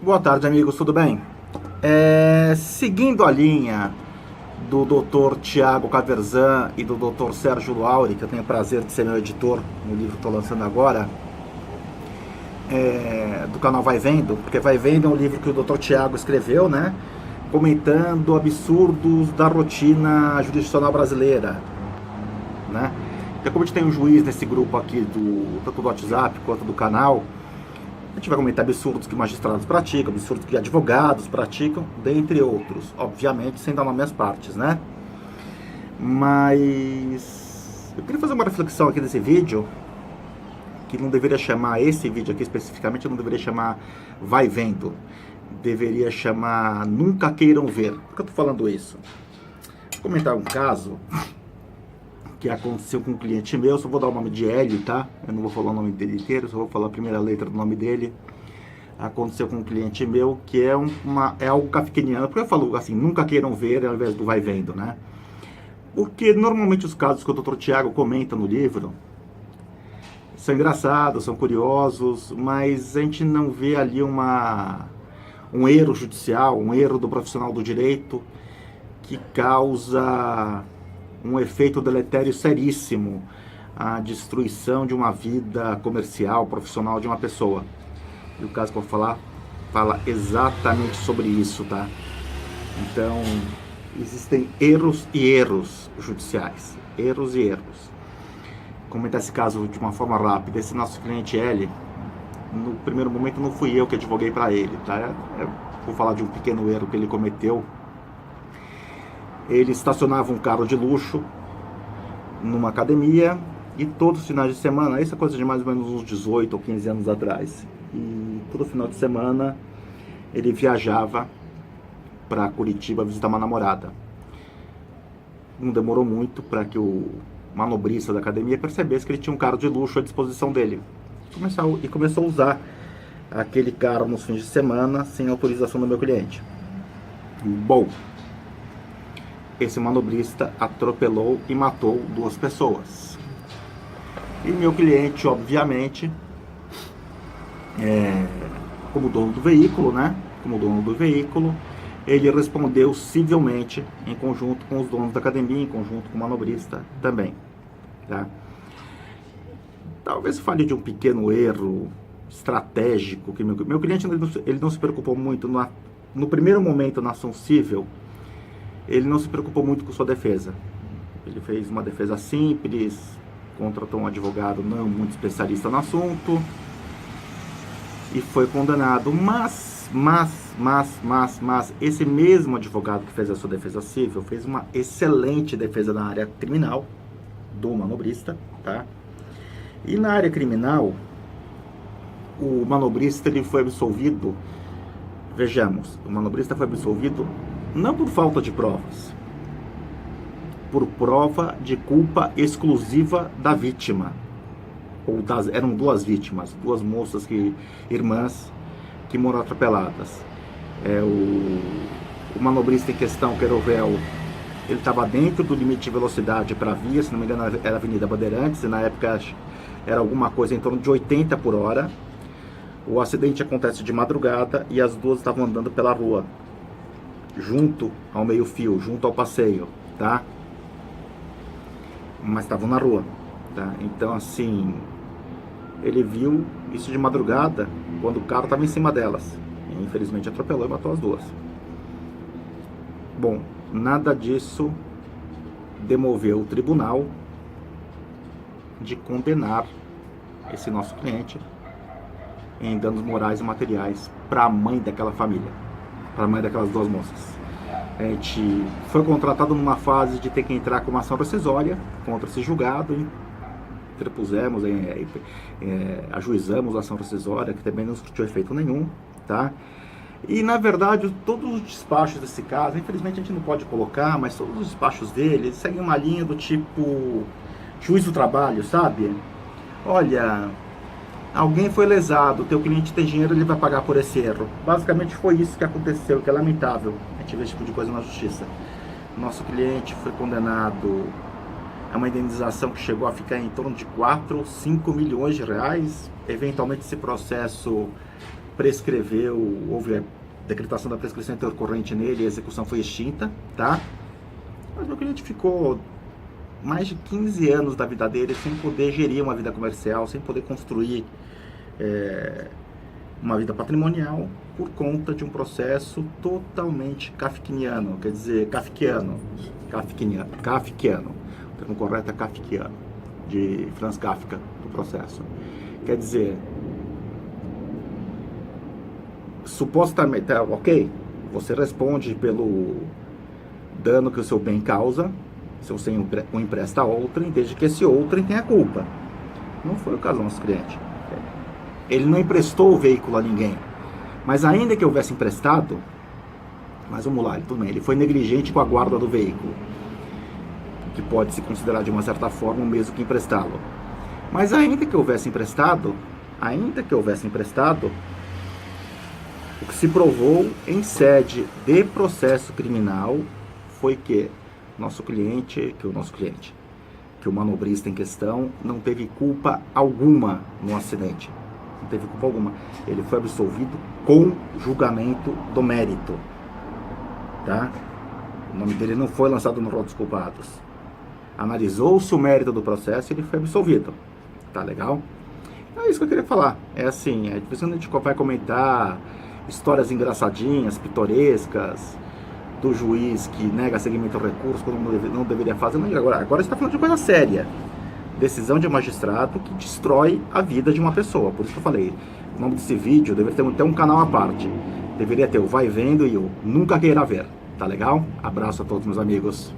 Boa tarde, amigos, tudo bem? Seguindo a linha do Dr. Tiago Caverzan e do Dr. Sérgio Lauri, que eu tenho o prazer de ser meu editor no livro que estou lançando agora, do canal Vai Vendo, porque Vai Vendo é um livro que o Dr. Tiago escreveu, né? Comentando absurdos da rotina jurisdicional brasileira, né? Então, como a gente tem um juiz nesse grupo aqui, tanto do WhatsApp quanto do canal, a gente vai comentar absurdos que magistrados praticam, absurdos que advogados praticam, dentre outros. Obviamente, sem dar nome às partes, né? Mas eu queria fazer uma reflexão aqui nesse vídeo, que não deveria chamar esse vídeo aqui especificamente, não deveria chamar Vai Vendo. Deveria chamar Nunca Queiram Ver. Por que eu tô falando isso? Vou comentar um caso que aconteceu com um cliente meu, só vou dar o nome de Hélio, tá? Eu não vou falar o nome dele inteiro, só vou falar a primeira letra do nome dele. Aconteceu com um cliente meu, que é algo kafkaniano. Por que eu falo assim, nunca queiram ver ao invés do vai vendo, né? Porque normalmente os casos que o Dr. Tiago comenta no livro são engraçados, são curiosos, mas a gente não vê ali um erro judicial, um erro do profissional do direito que causa um efeito deletério seríssimo, a destruição de uma vida comercial, profissional de uma pessoa. E o caso que eu vou falar fala exatamente sobre isso, tá? Então, existem erros e erros judiciais. Erros e erros. Comentar esse caso de uma forma rápida. Esse nosso cliente L, no primeiro momento não fui eu que advoguei para ele, tá? Vou falar de um pequeno erro que ele cometeu. Ele estacionava um carro de luxo numa academia e todos os finais de semana, isso é coisa de mais ou menos uns 18 ou 15 anos atrás, e todo final de semana ele viajava para Curitiba visitar uma namorada. Não demorou muito para que o manobrista da academia percebesse que ele tinha um carro de luxo à disposição dele. Começou a usar aquele carro nos fins de semana sem autorização do meu cliente. Bom, esse manobrista atropelou e matou 2 pessoas. E meu cliente, obviamente, como dono do veículo, né? Como dono do veículo, ele respondeu civilmente, em conjunto com os donos da academia, em conjunto com o manobrista também, tá? Talvez fale de um pequeno erro estratégico que meu cliente ele não se preocupou muito no primeiro momento na ação civil. Ele não se preocupou muito com sua defesa. Ele fez uma defesa simples, contratou um advogado não muito especialista no assunto e foi condenado. Mas esse mesmo advogado que fez a sua defesa civil fez uma excelente defesa na área criminal do manobrista, tá? E na área criminal, o manobrista ele foi absolvido. Vejamos, o manobrista foi absolvido não por falta de provas, por prova de culpa exclusiva da vítima. Eram 2 vítimas, 2 moças irmãs que moram atropeladas. O manobrista em questão, Querovel, ele estava dentro do limite de velocidade para a via, se não me engano era a Avenida Bandeirantes, e na época era alguma coisa em torno de 80 por hora. O acidente acontece de madrugada e as 2 estavam andando pela rua, junto ao meio-fio, junto ao passeio, tá? Mas estavam na rua, tá? Então, assim, ele viu isso de madrugada, quando o carro estava em cima delas. E, infelizmente, atropelou e matou as 2. Bom, nada disso demoveu o tribunal de condenar esse nosso cliente em danos morais e materiais para a mãe daquela família, para a mãe daquelas 2 moças. A gente foi contratado numa fase de ter que entrar com uma ação rescisória contra esse julgado, interpusemos, ajuizamos a ação rescisória, que também não surtiu efeito nenhum, tá? E na verdade todos os despachos desse caso, infelizmente a gente não pode colocar, mas todos os despachos dele seguem uma linha do tipo juiz do trabalho, sabe? Olha, alguém foi lesado, teu cliente tem dinheiro, ele vai pagar por esse erro. Basicamente foi isso que aconteceu, que é lamentável a gente ver esse tipo de coisa na justiça. Nosso cliente foi condenado a uma indenização que chegou a ficar em torno de 4 ou 5 milhões de reais. Eventualmente esse processo prescreveu, houve a decretação da prescrição intercorrente nele e a execução foi extinta, tá? Mas meu cliente ficou mais de 15 anos da vida dele sem poder gerir uma vida comercial, sem poder construir uma vida patrimonial por conta de um processo totalmente kafkiano, quer dizer, kafkiano. O termo correto é kafkiano, de Franz Kafka, do processo. Quer dizer, supostamente, ok, você responde pelo dano que o seu bem causa, se você o empresta a outrem, desde que esse outrem tenha culpa. Não foi o caso do nosso cliente. Ele não emprestou o veículo a ninguém. Mas ainda que houvesse emprestado, mas vamos lá, tudo bem, ele foi negligente com a guarda do veículo, que pode se considerar de uma certa forma o mesmo que emprestá-lo. Mas ainda que houvesse emprestado, o que se provou em sede de processo criminal foi que o manobrista em questão não teve culpa alguma no acidente. Não teve culpa alguma. Ele foi absolvido com julgamento do mérito. Tá? O nome dele não foi lançado no rol dos culpados. Analisou-se o mérito do processo e ele foi absolvido. Tá legal? É isso que eu queria falar. É assim, de vez em quando a gente vai comentar histórias engraçadinhas, pitorescas, do juiz que nega seguimento ao recurso quando não deveria fazer. Agora você está falando de coisa séria. Decisão de magistrado que destrói a vida de uma pessoa. Por isso que eu falei, o nome desse vídeo deveria ter um canal à parte. Deveria ter o Vai Vendo e o Nunca Queira Ver. Tá legal? Abraço a todos, meus amigos.